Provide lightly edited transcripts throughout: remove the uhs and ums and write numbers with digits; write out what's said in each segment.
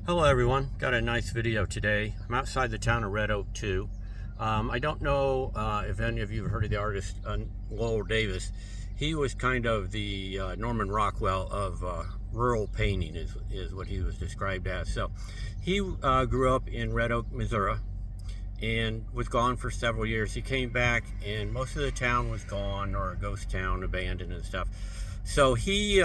Hello everyone, got a nice video today. I'm outside the town of Red Oak 2. I don't know if any of you have heard of the artist Lowell Davis. He was kind of the Norman Rockwell of rural painting is what he was described as. So he grew up in Red Oak, Missouri and was gone for several years. He came back and most of the town was gone, or a ghost town, abandoned and stuff. So he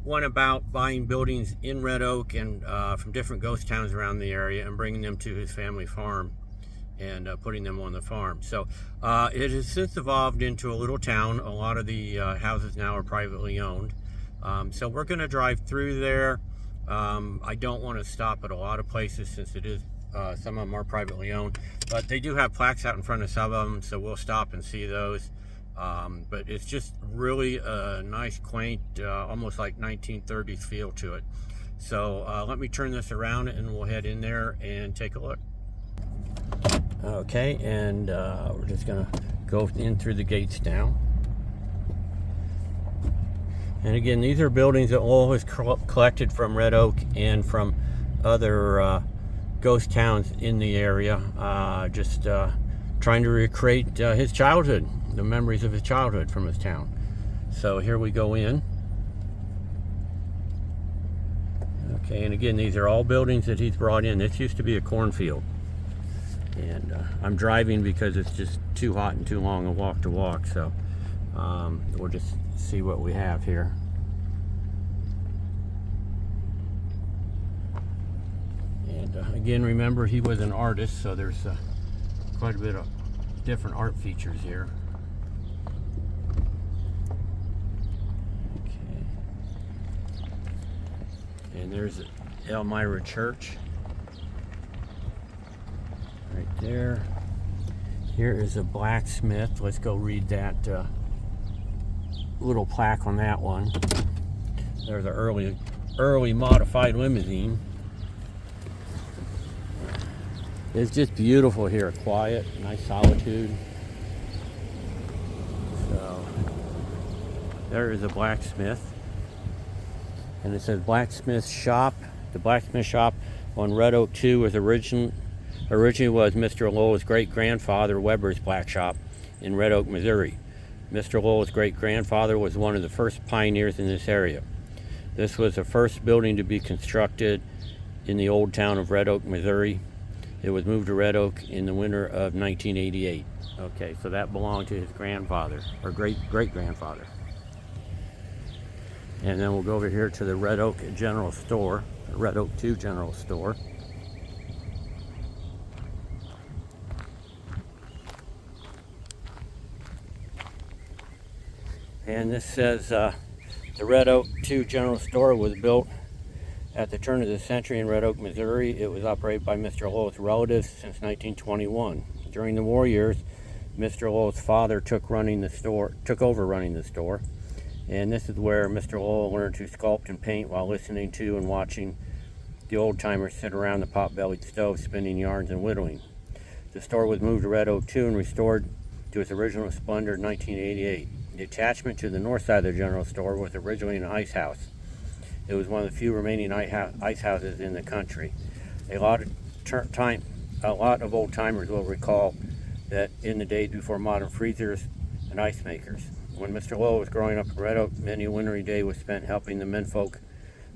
went about buying buildings in Red Oak and from different ghost towns around the area and bringing them to his family farm and putting them on the farm. So it has since evolved into a little town. A lot of the houses now are privately owned. So we're going to drive through there. I don't want to stop at a lot of places since it is some of them are privately owned, but they do have plaques out in front of some of them, so we'll stop and see those. But it's just really a nice, quaint, almost like 1930s feel to it. So let me turn this around and we'll head in there and take a look. Okay, and we're just gonna go in through the gates now. And again, these are buildings that Lowell has collected from Red Oak and from other ghost towns in the area, just trying to recreate his childhood, the memories of his childhood from his town. So here we go in. Okay, and again, these are all buildings that he's brought in. This used to be a cornfield. And I'm driving because it's just too hot and too long a walk to walk, so we'll just see what we have here. And again, remember, he was an artist, so there's quite a bit of different art features here. Okay. And there's Elmira Church right there. Here is a blacksmith. Let's go read that little plaque on that one. There's an early modified limousine. It's just beautiful here, quiet, nice solitude. So there is a blacksmith, and it says blacksmith shop. The blacksmith shop on Red Oak 2 was originally was Mr. Lowell's great-grandfather Weber's black shop in Red Oak, Missouri. Mr. Lowell's great-grandfather was one of the first pioneers in this area. This was the first building to be constructed in the old town of Red Oak, Missouri. It was moved to Red Oak in the winter of 1988. Okay, so that belonged to his grandfather, or great-grandfather. And then we'll go over here to the Red Oak General Store, Red Oak 2 General Store. And this says the Red Oak 2 General Store was built at the turn of the century in Red Oak, Missouri. It was operated by Mr. Lowell's relatives since 1921. During the war years, Mr. Lowell's father took over running the store. And this is where Mr. Lowell learned to sculpt and paint while listening to and watching the old-timers sit around the pot-bellied stove spinning yarns and whittling. The store was moved to Red Oak 2 and restored to its original splendor in 1988. The attachment to the north side of the general store was originally an ice house. It was one of the few remaining ice houses in the country. A lot of old-timers will recall that in the days before modern freezers and ice makers. When Mr. Lowell was growing up in Red Oak, many a wintry day was spent helping the menfolk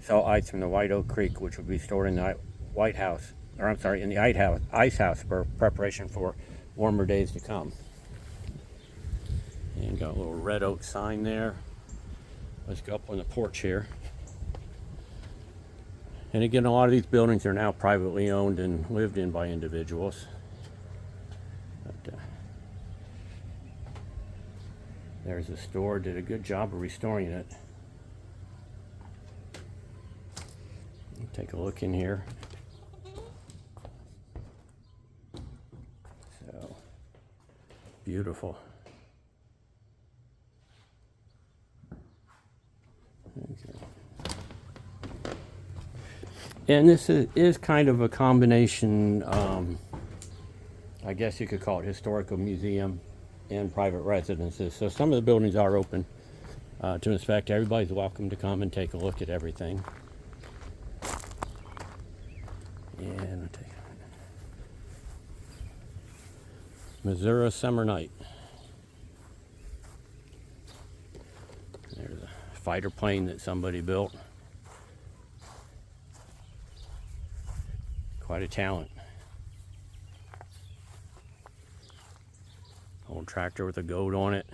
sell ice from the White Oak Creek, which would be stored in the in the ice house for preparation for warmer days to come. And got a little Red Oak sign there. Let's go up on the porch here. And again, a lot of these buildings are now privately owned and lived in by individuals. But, there's the store. Did a good job of restoring it. Take a look in here. So beautiful. Okay. And this is kind of a combination, I guess you could call it historical museum and private residences. So some of the buildings are open to inspect. Everybody's welcome to come and take a look at everything. And I'll take Missouri Summer Night. There's a fighter plane that somebody built. Quite a talent. Old tractor with a goat on it.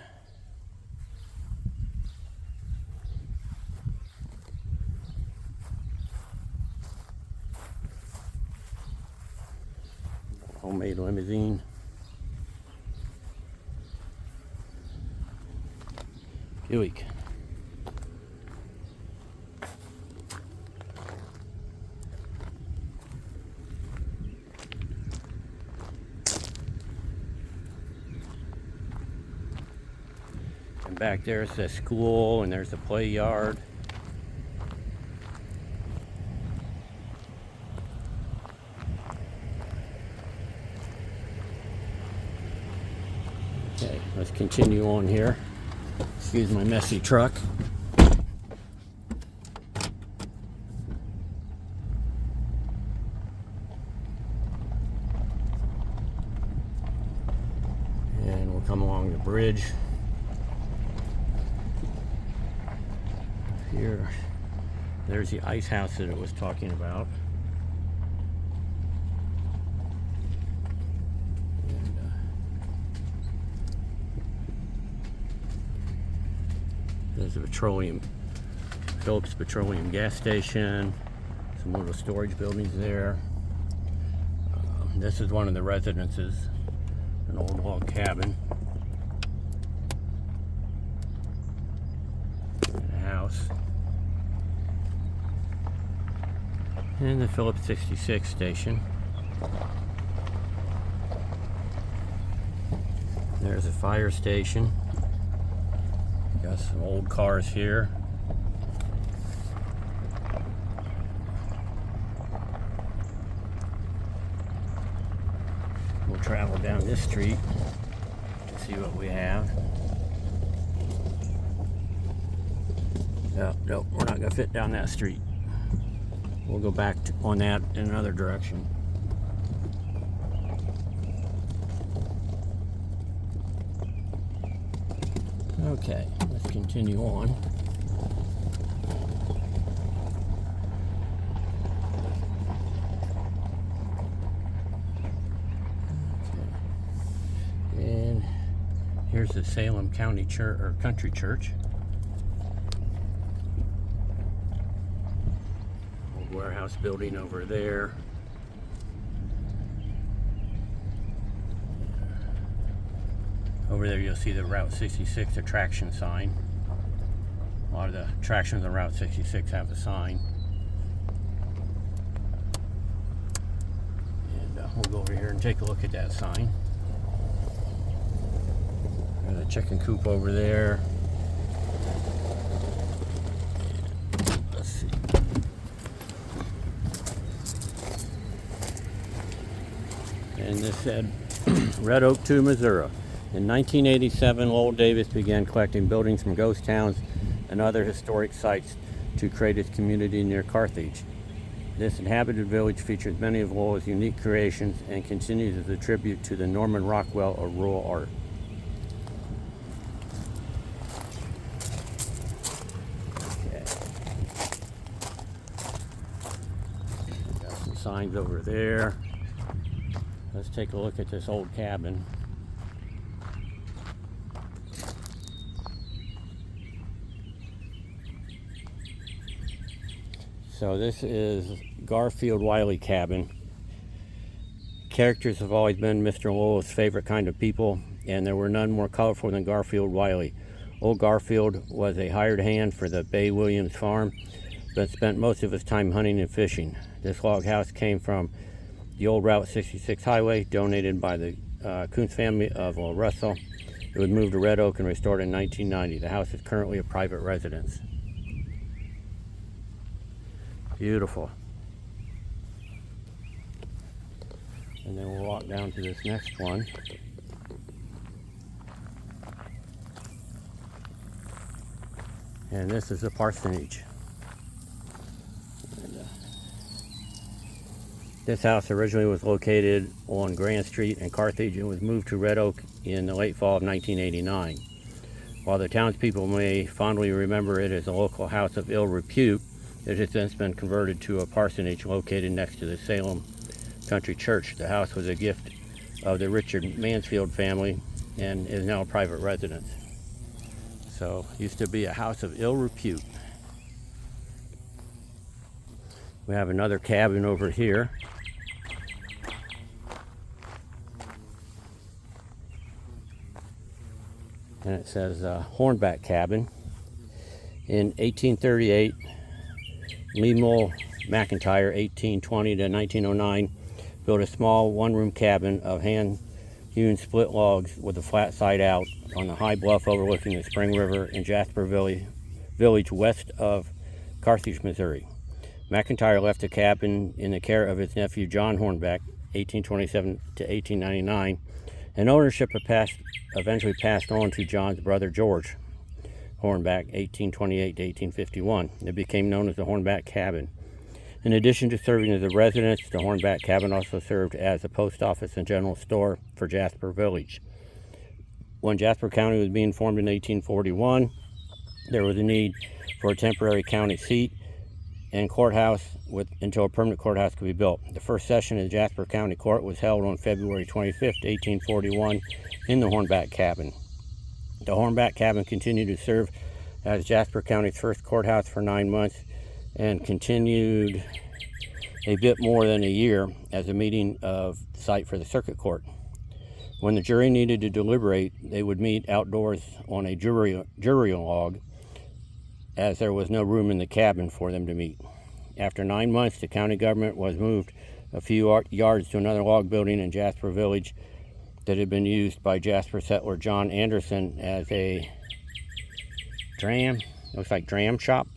Homemade limousine. Buick. And back there's the school, and there's the play yard. Okay, let's continue on here. Excuse my messy truck. And we'll come along the bridge. Here, there's the ice house that it was talking about. There's a Phillips Petroleum gas station, some little storage buildings there. This is one of the residences, an old log cabin. And a house. And the Phillips 66 station. There's a fire station. Got some old cars here. We'll travel down this street to see what we have. Nope, we're not going to fit down that street. We'll go back on that in another direction. Okay, let's continue on. Okay. And here's the Salem County Church or Country Church. Old warehouse building over there. Over there you'll see the Route 66 attraction sign. A lot of the attractions on Route 66 have the sign. And we'll go over here and take a look at that sign. There's a chicken coop over there. And let's see. And this said Red Oak 2, Missouri. In 1987, Lowell Davis began collecting buildings from ghost towns and other historic sites to create his community near Carthage. This inhabited village features many of Lowell's unique creations and continues as a tribute to the Norman Rockwell of rural art. Okay. Got some signs over there. Let's take a look at this old cabin. So this is Garfield Wiley cabin. Characters have always been Mr. Lowell's favorite kind of people, and there were none more colorful than Garfield Wiley. Old Garfield was a hired hand for the Bay Williams farm, but spent most of his time hunting and fishing. This log house came from the old Route 66 highway, donated by the Kuntz family of Russell. It was moved to Red Oak and restored in 1990. The house is currently a private residence. Beautiful. And then we'll walk down to this next one. And this is the parsonage. And, This house originally was located on Grand Street in Carthage and was moved to Red Oak in the late fall of 1989. While the townspeople may fondly remember it as a local house of ill repute, it has since been converted to a parsonage located next to the Salem Country Church. The house was a gift of the Richard Mansfield family and is now a private residence. So, used to be a house of ill repute. We have another cabin over here. And it says Hornback Cabin. In 1838, Lemuel McIntyre, 1820 to 1909, built a small one-room cabin of hand-hewn split logs with a flat side out on the high bluff overlooking the Spring River in Jasper Village west of Carthage, Missouri. McIntyre left the cabin in the care of his nephew John Hornback, 1827 to 1899, and ownership eventually passed on to John's brother George Hornback, 1828 to 1851. It became known as the Hornback Cabin. In addition to serving as a residence, the Hornback Cabin also served as a post office and general store for Jasper Village. When Jasper County was being formed in 1841, there was a need for a temporary county seat and courthouse until a permanent courthouse could be built. The first session of the Jasper County Court was held on February 25, 1841 in the Hornback Cabin. The Hornback Cabin continued to serve as Jasper County's first courthouse for 9 months and continued a bit more than a year as a meeting of site for the circuit court. When the jury needed to deliberate, they would meet outdoors on a jury log, as there was no room in the cabin for them to meet. After 9 months, the county government was moved a few yards to another log building in Jasper Village that had been used by Jasper settler John Anderson as a dram shop.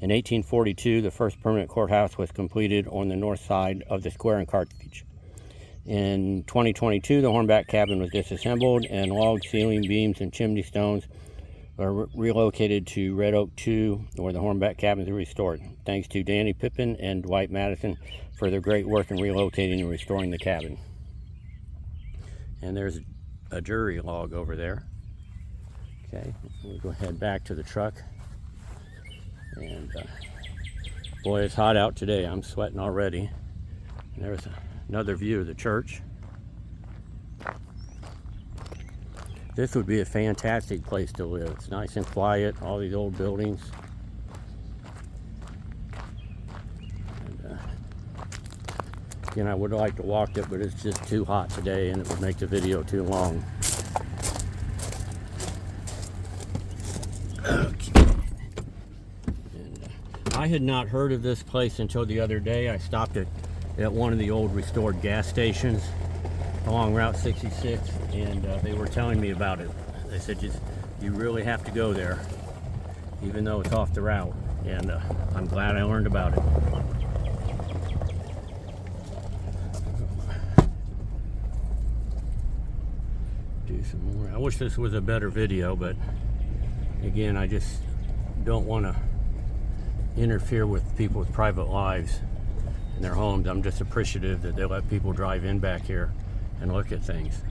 In 1842, the first permanent courthouse was completed on the north side of the square in Carthage. In 2022, the Hornback Cabin was disassembled and log ceiling beams and chimney stones were relocated to Red Oak 2, where the Hornback Cabin is restored. Thanks to Danny Pippin and Dwight Madison for their great work in relocating and restoring the cabin. And there's a jury log over there. Okay, we'll go ahead back to the truck. And boy, it's hot out today. I'm sweating already. And there's another view of the church. This would be a fantastic place to live. It's nice and quiet, all these old buildings. And, again, I would like to walk it, but it's just too hot today and it would make the video too long. And, I had not heard of this place until the other day. I stopped at one of the old restored gas stations along Route 66, and they were telling me about it. They said you really have to go there, even though it's off the route, and I'm glad I learned about it. Do some more. I wish this was a better video, but again, I just don't want to interfere with people's private lives and their homes. I'm just appreciative that they let people drive in back here and look at things.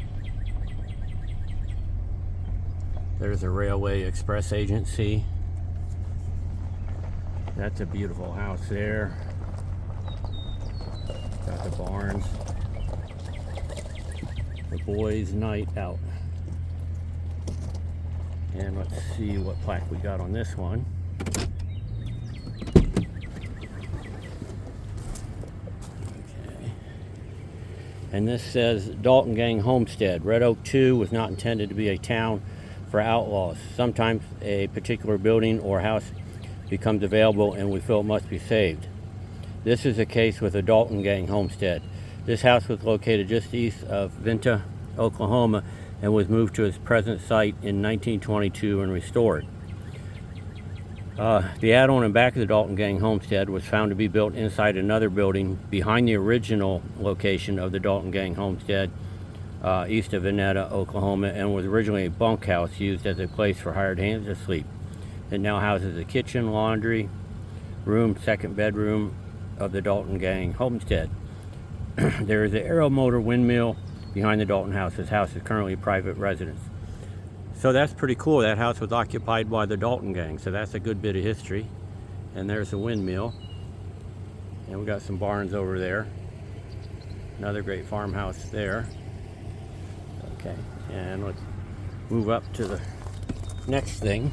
There's a Railway Express Agency. That's a beautiful house there. Got the barns. The boys' night out. And let's see what plaque we got on this one. And this says Dalton Gang Homestead. Red Oak 2 was not intended to be a town for outlaws. Sometimes a particular building or house becomes available and we feel it must be saved. This is the case with the Dalton Gang Homestead. This house was located just east of Vinta, Oklahoma, and was moved to its present site in 1922 and restored. The add-on and back of the Dalton Gang Homestead was found to be built inside another building behind the original location of the Dalton Gang Homestead, east of Vineta, Oklahoma, and was originally a bunkhouse used as a place for hired hands to sleep. It now houses a kitchen, laundry room, second bedroom of the Dalton Gang Homestead. There is an Aero Motor windmill behind the Dalton house. This house is currently a private residence. So that's pretty cool. That house was occupied by the Dalton gang, so that's a good bit of history. And there's a windmill. And we got some barns over there. Another great farmhouse there. Okay, and let's move up to the next thing.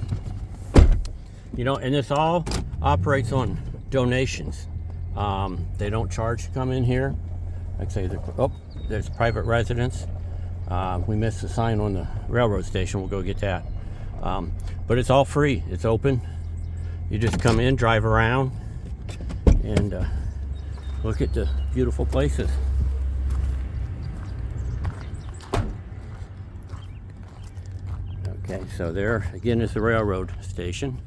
You know, and this all operates on donations. They don't charge to come in here. Like I say, there's private residence. We missed the sign on the railroad station. We'll go get that. But it's all free. It's open. You just come in, drive around, and look at the beautiful places. Okay, so there again is the railroad station.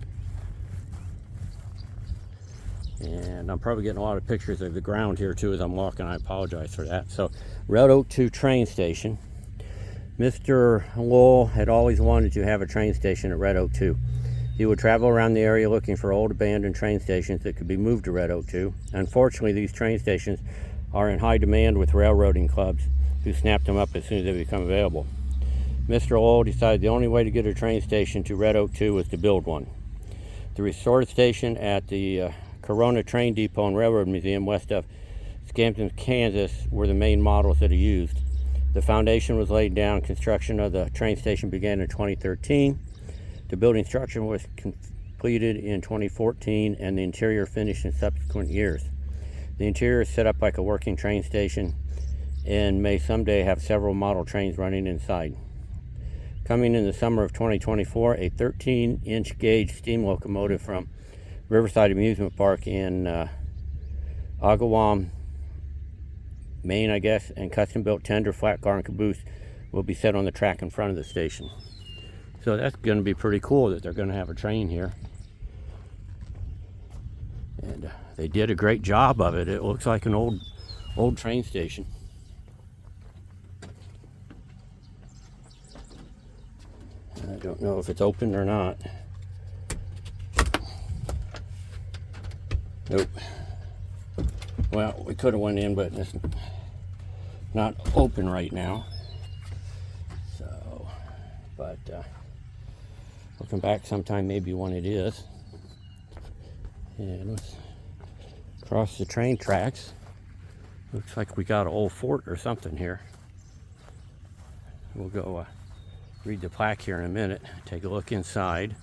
And I'm probably getting a lot of pictures of the ground here too as I'm walking. I apologize for that. So, Red Oak 2 train station. Mr. Lowell had always wanted to have a train station at Red Oak 2. He would travel around the area looking for old abandoned train stations that could be moved to Red Oak 2. Unfortunately, these train stations are in high demand with railroading clubs who snap them up as soon as they become available. Mr. Lowell decided the only way to get a train station to Red Oak 2 was to build one. The restored station at the Corona Train Depot and Railroad Museum west of Scampton, Kansas were the main models that he used. The foundation was laid down. Construction of the train station began in 2013. The building structure was completed in 2014 and the interior finished in subsequent years. The interior is set up like a working train station and may someday have several model trains running inside. Coming in the summer of 2024, a 13-inch gauge steam locomotive from Riverside Amusement Park in Agawam, Maine, I guess, and custom-built tender, flat car, and caboose will be set on the track in front of the station. So that's going to be pretty cool that they're going to have a train here. And they did a great job of it. It looks like an old train station. I don't know if it's open or not. Nope. Well, we could have went in, but it's not open right now. So, but we'll come back sometime maybe when it is. And let's cross the train tracks. Looks like we got an old fort or something here. We'll go read the plaque here in a minute. Take a look inside.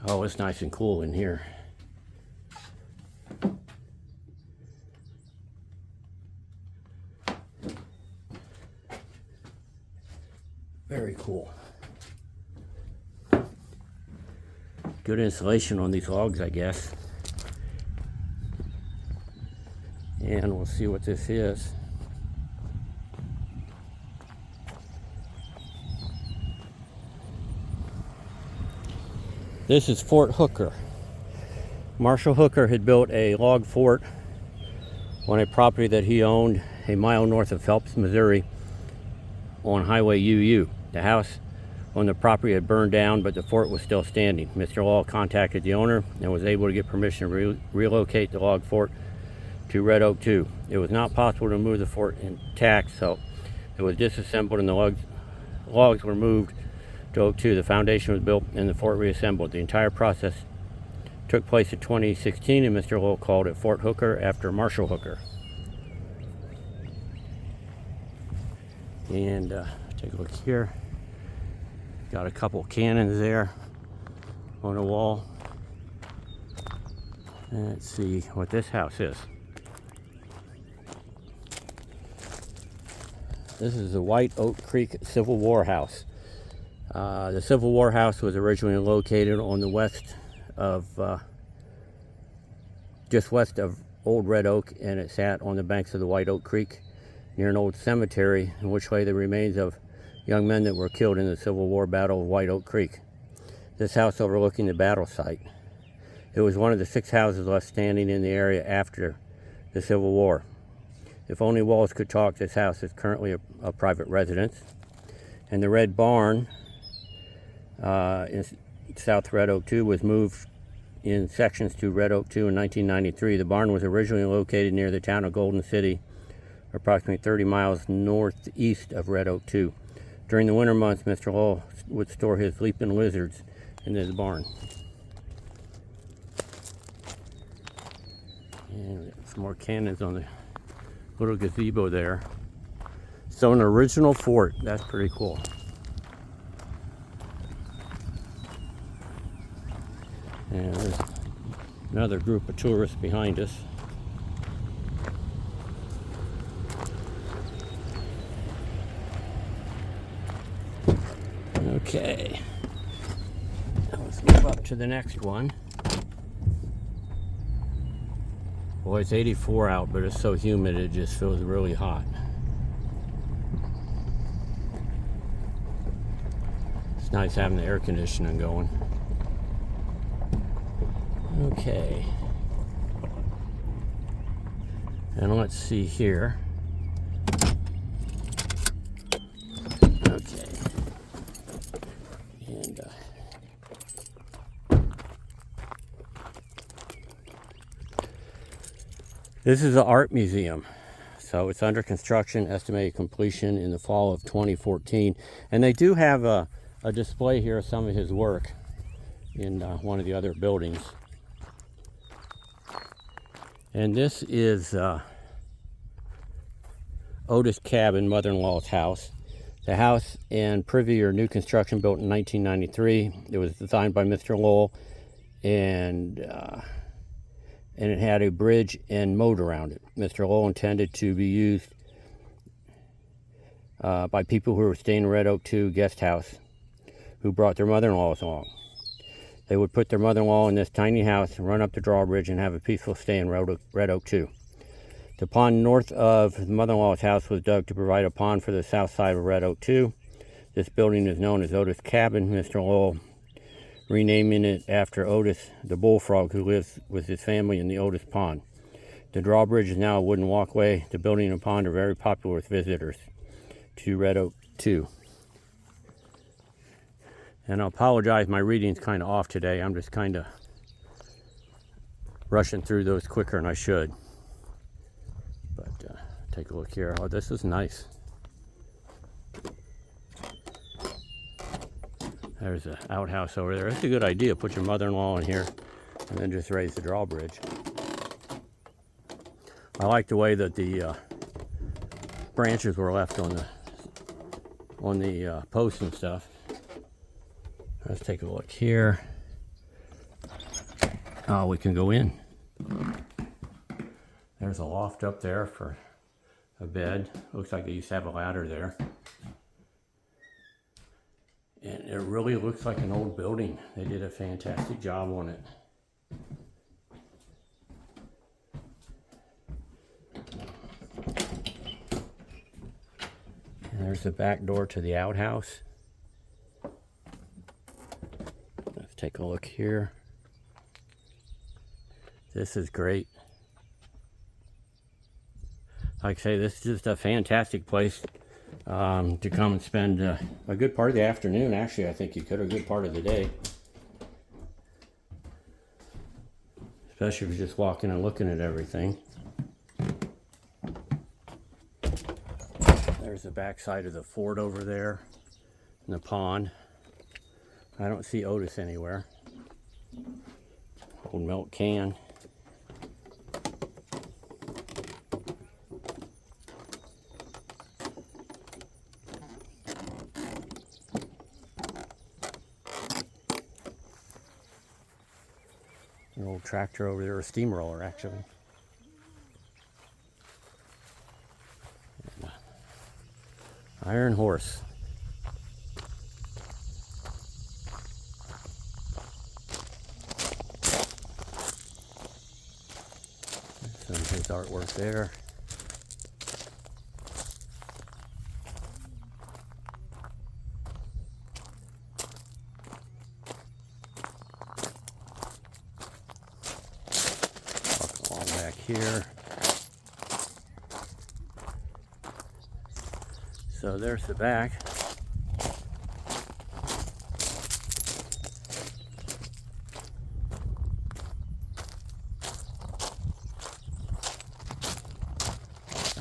Oh, it's nice and cool in here. Very cool. Good insulation on these logs, I guess. And we'll see what this is. This is Fort Hooker. Marshall Hooker had built a log fort on a property that he owned a mile north of Phelps, Missouri on Highway UU. The house on the property had burned down, but the fort was still standing. Mr. Law contacted the owner and was able to get permission to relocate the log fort to Red Oak 2. It was not possible to move the fort intact, so it was disassembled and the logs were moved to Oak 2. The foundation was built and the fort reassembled. The entire process took place in 2016 and Mr. Lowell called it Fort Hooker after Marshall Hooker. And take a look here. Got a couple cannons there on the wall. And let's see what this house is. This is the White Oak Creek Civil War house. The Civil War house was originally located on the west of, just west of Old Red Oak, and it sat on the banks of the White Oak Creek near an old cemetery in which lay the remains of young men that were killed in the Civil War Battle of White Oak Creek. This house overlooking the battle site. It was one of the 6 houses left standing in the area after the Civil War. If only walls could talk, this house is currently a private residence. And the Red Barn in South Red Oak 2 was moved in sections to Red Oak 2 in 1993. The barn was originally located near the town of Golden City, approximately 30 miles northeast of Red Oak 2. During the winter months, Mr. Lowell would store his leaping lizards in this barn. And some more cannons on the little gazebo there. So an original fort, that's pretty cool. And there's another group of tourists behind us. Okay, now let's move up to the next one. Boy, it's 84 out, but it's so humid it just feels really hot. It's nice having the air conditioning going. Okay, and let's see here. Okay, and this is an art museum. So it's under construction, estimated completion in the fall of 2014. And they do have a display here of some of his work in one of the other buildings. And this is Otis Cabin, mother-in-law's house. The house and privy are new construction, built in 1993. It was designed by Mr. Lowell, and it had a bridge and moat around it. Mr. Lowell intended to be used by people who were staying in Red Oak 2 guest house who brought their mother-in-laws along. They would put their mother-in-law in this tiny house, run up the drawbridge, and have a peaceful stay in Red Oak 2. The pond north of the mother-in-law's house was dug to provide a pond for the south side of Red Oak 2. This building is known as Otis Cabin, Mr. Lowell renaming it after Otis the bullfrog, who lives with his family in the Otis Pond. The drawbridge is now a wooden walkway. The building and pond are very popular with visitors to Red Oak 2. And I apologize, my reading's kind of off today. I'm just kind of rushing through those quicker than I should. But take a look here. Oh, this is nice. There's an outhouse over there. That's a good idea. Put your mother-in-law in here and then just raise the drawbridge. I like the way that the branches were left on the posts and stuff. Let's take a look here. Oh, we can go in. There's a loft up there for a bed. Looks like they used to have a ladder there. And it really looks like an old building. They did a fantastic job on it. And there's the back door to the outhouse. Let's take a look here. This is great. Like I say, this is just a fantastic place to come and spend a good part of the afternoon. Actually, I think you could, a good part of the day. Especially if you're just walking and looking at everything. There's the back side of the fort over there, and the pond. I don't see Otis anywhere. Old milk can. An old tractor over there, a steamroller actually. And, iron horse. Some of his artwork there. Here. So there's the back.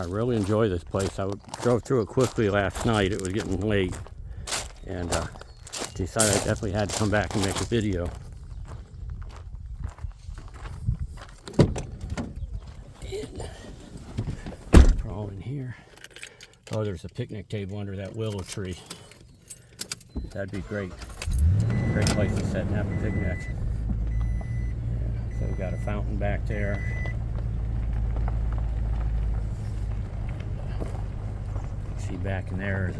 I really enjoy this place. I drove through it quickly last night. It was getting late, and decided I definitely had to come back and make a video. And crawl in here. Oh, there's a picnic table under that willow tree. That'd be great. Great place to sit and have a picnic. Yeah, so we've got a fountain back there. See back in there is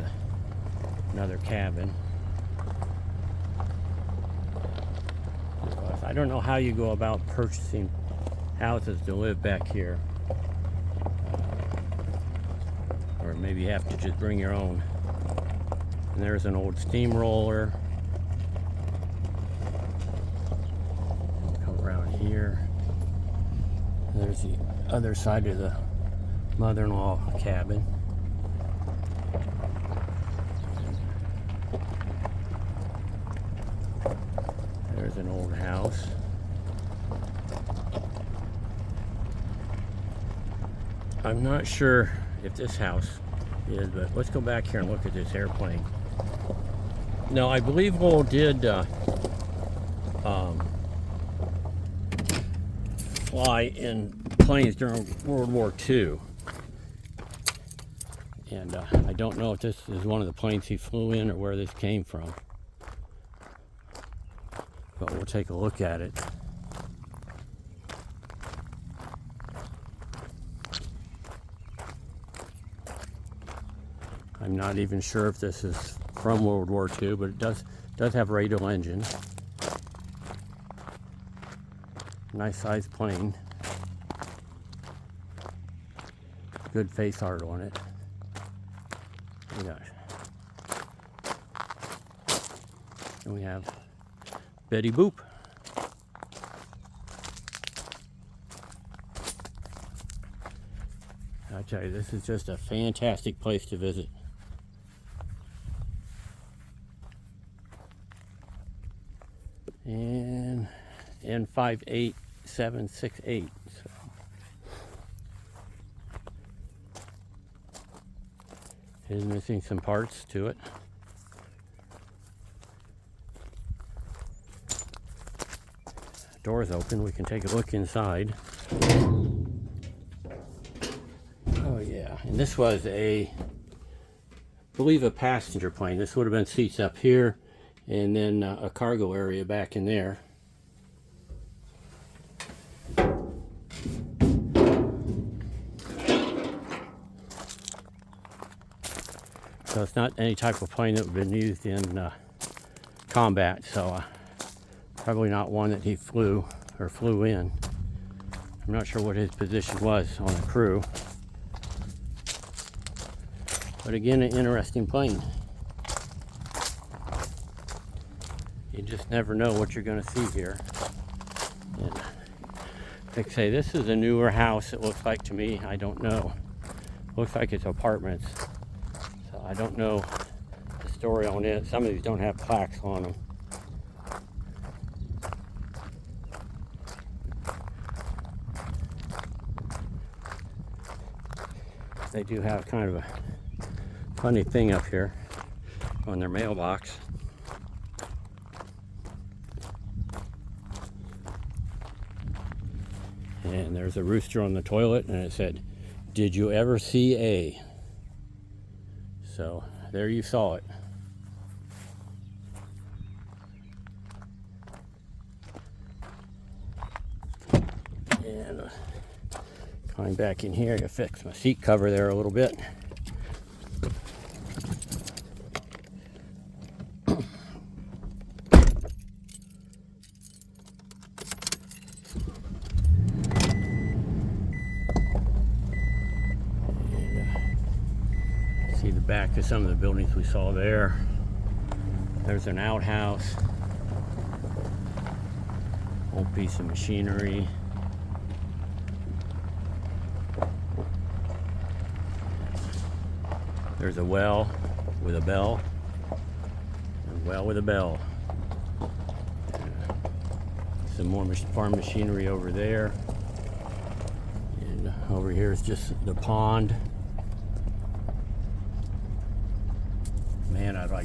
another cabin. I don't know how you go about purchasing houses to live back here. Or maybe you have to just bring your own. And there's an old steamroller. Come around here. There's the other side of the mother-in-law cabin. There's an old house. I'm not sure if this house is, but let's go back here and look at this airplane. No, I believe Lowell did fly in planes during World War II. And I don't know if this is one of the planes he flew in or where this came from. But we'll take a look at it. I'm not even sure if this is from World War II, but it does have a radial engine. Nice sized plane. Good face art on it. And we have Betty Boop. I tell you, this is just a fantastic place to visit. And N58768. So. It is missing some parts to it. Doors open, we can take a look inside. Oh yeah, and this was I believe a passenger plane. This would have been seats up here and then a cargo area back in there. So it's not any type of plane that would have been used in combat, so probably not one that he flew in. I'm not sure what his position was on the crew. But again, an interesting plane. You just never know what you're going to see here. And like I say, this is a newer house, it looks like to me. I don't know. Looks like it's apartments. So I don't know the story on it. Some of these don't have plaques on them. They do have kind of a funny thing up here on their mailbox. And there's a rooster on the toilet, and it said, "Did you ever see a?" So there you saw it. And coming back in here, I gotta fix my seat cover there a little bit. See the back of some of the buildings we saw there. There's an outhouse. Old piece of machinery. There's a well with a bell. A well with a bell. Some more farm machinery over there. And over here is just the pond.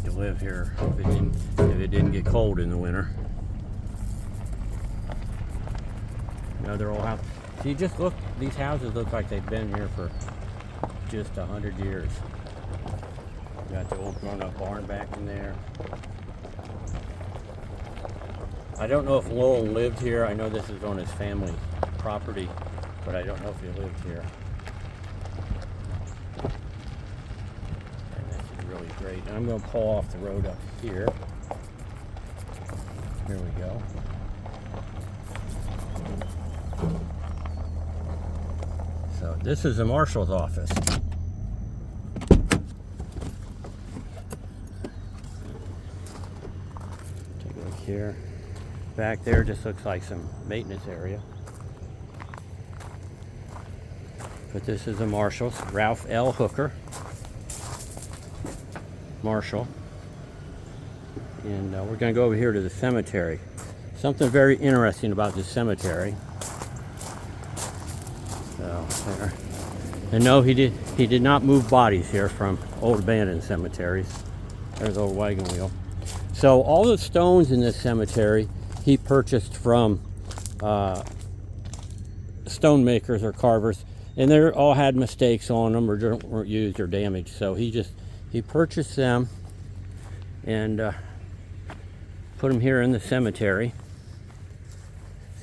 to live here if it didn't get cold in the winter. Another old house. See, just look, these houses look like they've been here for just 100 years. Got the old grown-up barn back in there. I don't know if Lowell lived here. I know this is on his family property, but I don't know if he lived here. And this is really great. And I'm going to pull off the road up here. Here we go. So this is the marshal's office. Take a look here. Back there just looks like some maintenance area. But this is a marshal's, Ralph L. Hooker, marshal. And we're going to go over here to the cemetery. Something very interesting about this cemetery. So there. And no, he did not move bodies here from old abandoned cemeteries. There's the old wagon wheel. So all the stones in this cemetery he purchased from stone makers or carvers, and they all had mistakes on them or weren't used or damaged. So he purchased them and put them here in the cemetery.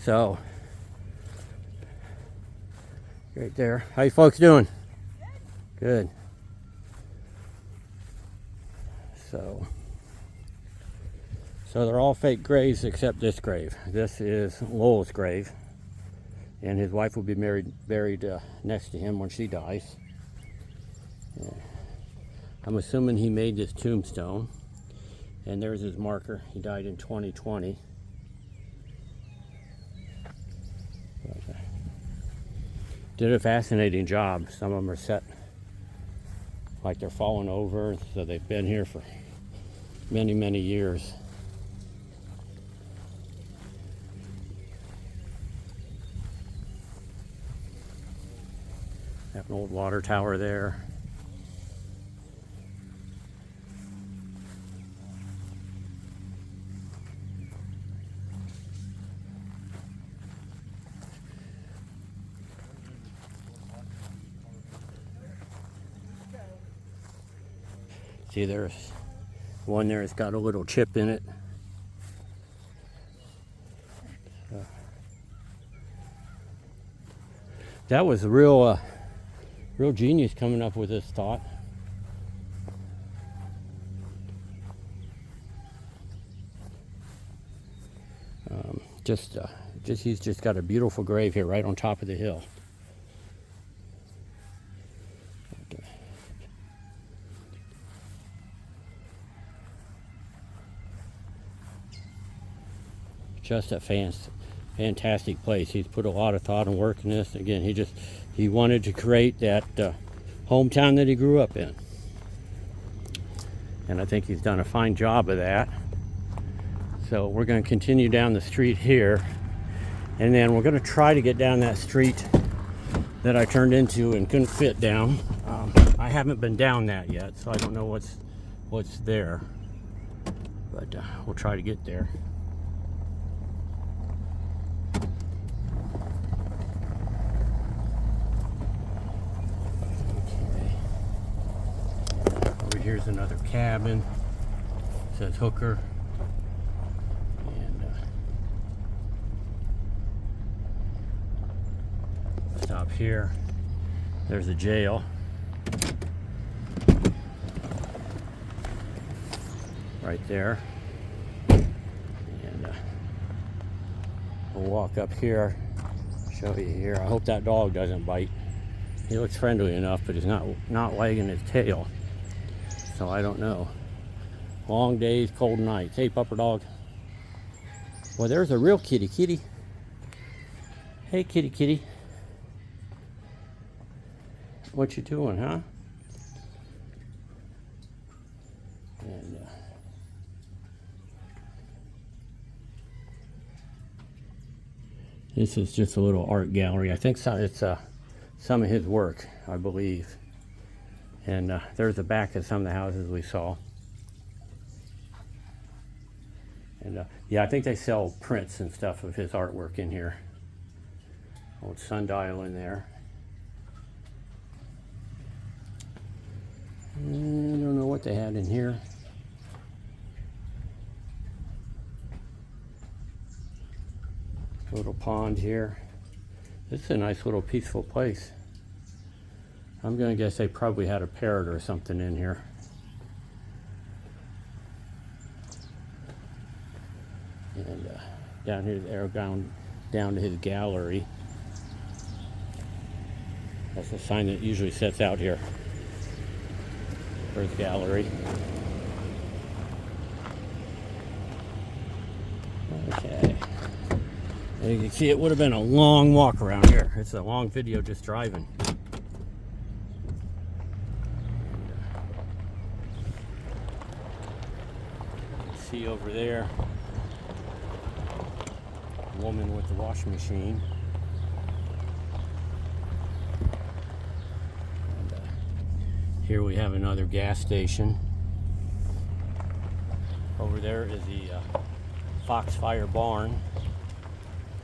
So right there. How you folks doing? Good. So they're all fake graves except this grave. This is Lowell's grave, and his wife will be buried next to him when she dies. Yeah. I'm assuming he made this tombstone, and there's his marker. He died in 2020. But, did a fascinating job. Some of them are set like they're falling over, so they've been here for many, many years. Have an old water tower there. See, there's one there that's got a little chip in it. That was a real genius coming up with this thought. He's just got a beautiful grave here right on top of the hill. Okay. Just a fantastic place. He's put a lot of thought and work in this. Again, he wanted to create that hometown that he grew up in, and I think he's done a fine job of that. So we're going to continue down the street here, and then we're going to try to get down that street that I turned into and couldn't fit down. I haven't been down that yet, so I don't know what's there, but we'll try to get there. Here's another cabin. It says Hooker. And stop here. There's a jail. Right there. And we'll walk up here. Show you here. I hope that dog doesn't bite. He looks friendly enough, but he's not wagging his tail. So I don't know. Long days, cold nights. Hey, pupper dog. Well, there's a real kitty. Kitty. Hey, kitty, kitty. What you doing, huh? And this is just a little art gallery. I think it's some of his work, I believe. And there's the back of some of the houses we saw. And yeah, I think they sell prints and stuff of his artwork in here. Old sundial in there. And I don't know what they had in here. Little pond here. This is a nice little peaceful place. I'm gonna guess they probably had a parrot or something in here. And down here, the arrow down to his gallery. That's a sign that usually sets out here for his gallery. Okay. And you can see it would have been a long walk around here. It's a long video just driving. See over there, a woman with the washing machine. And here we have another gas station. Over there is the Foxfire barn,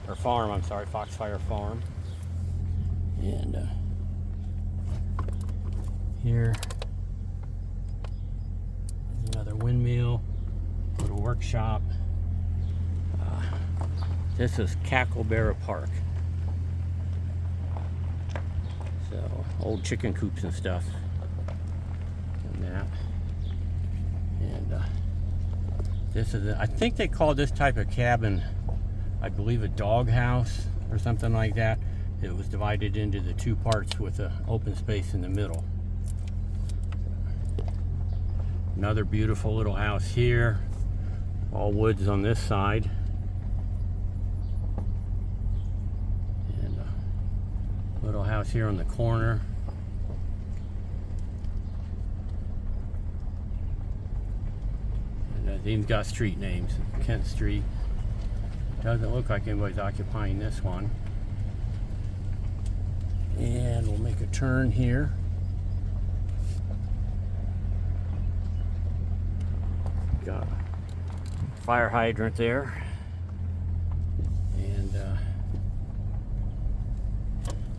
or farm, I'm sorry, Foxfire farm. And here is another windmill. Little workshop. This is Cacklebara Park. So old chicken coops and stuff. And that. And this is, I think they call this type of cabin, I believe, a dog house or something like that. It was divided into the two parts with an open space in the middle. Another beautiful little house here. All woods on this side. And a little house here on the corner. And these got street names. Kent Street. Doesn't look like anybody's occupying this one. And we'll make a turn here. Got fire hydrant there, and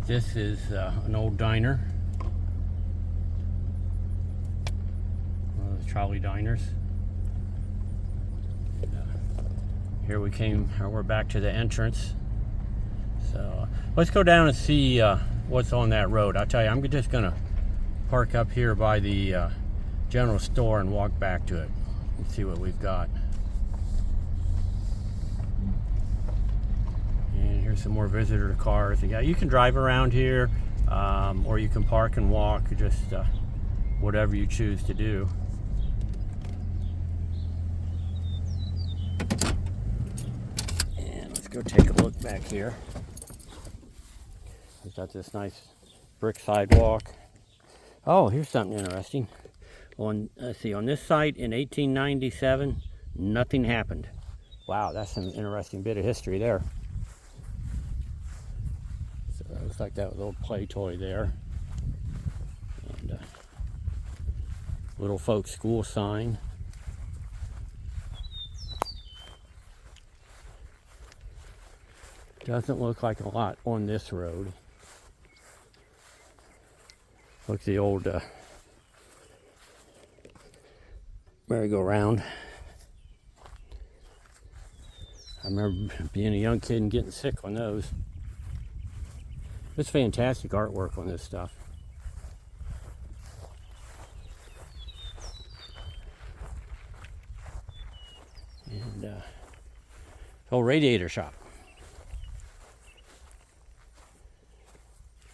this is an old diner, one of the trolley diners. Here we came, we're back to the entrance. So let's go down and see what's on that road. I'll tell you, I'm just gonna park up here by the general store and walk back to it and see what we've got. And here's some more visitor cars. Yeah, you can drive around here, or you can park and walk, just whatever you choose to do. And let's go take a look back here. We've got this nice brick sidewalk. Oh, here's something interesting. Let's see, on this site in 1897, nothing happened. Wow, that's an interesting bit of history there. So it looks like that was a little play toy there. And little folks school sign. Doesn't look like a lot on this road. Look, the old merry-go-round. I remember being a young kid and getting sick on those. It's fantastic artwork on this stuff. And old radiator shop.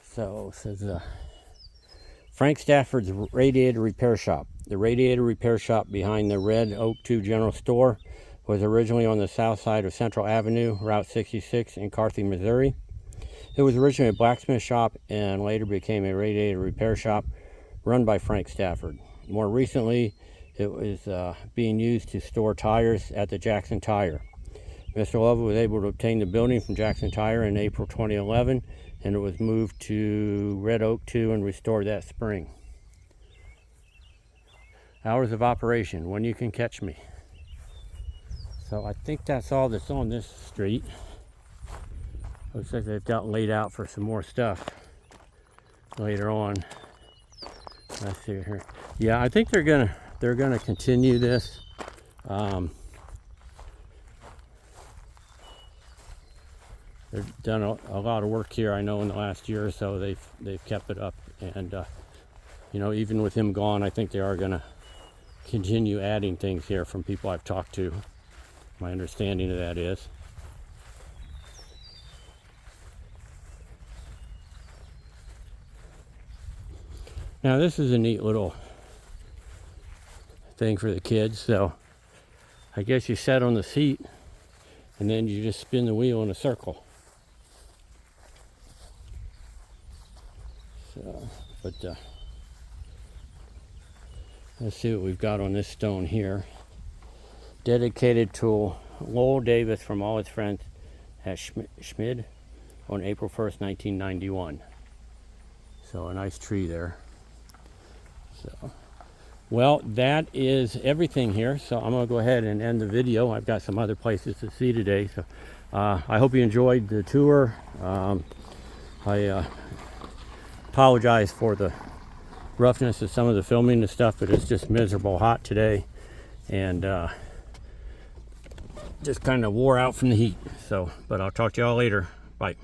So it says Frank Stafford's Radiator Repair Shop. The radiator repair shop behind the Red Oak 2 General Store was originally on the south side of Central Avenue, Route 66 in Carthy, Missouri. It was originally a blacksmith shop and later became a radiator repair shop run by Frank Stafford. More recently, it was being used to store tires at the Jackson Tire. Mr. Lovell was able to obtain the building from Jackson Tire in April 2011, and it was moved to Red Oak 2 and restored that spring. Hours of operation, when you can catch me. So I think that's all that's on this street. Looks like they've got laid out for some more stuff later on. Let's see here. Yeah, I think they're gonna continue this. They've done a lot of work here. I know in the last year or so they've kept it up, and you know, even with him gone, I think they are gonna continue adding things here from people I've talked to. My understanding of that is. Now this is a neat little thing for the kids. So I guess you sit on the seat and then you just spin the wheel in a circle. So, but let's see what we've got on this stone here. Dedicated to Lowell Davis from all his friends at Schmid on April 1st, 1991. So a nice tree there. So, well, that is everything here. So I'm going to go ahead and end the video. I've got some other places to see today. So I hope you enjoyed the tour. I apologize for the roughness of some of the filming and stuff, but it's just miserable hot today, and just kind of wore out from the heat. So, but I'll talk to y'all later. Bye.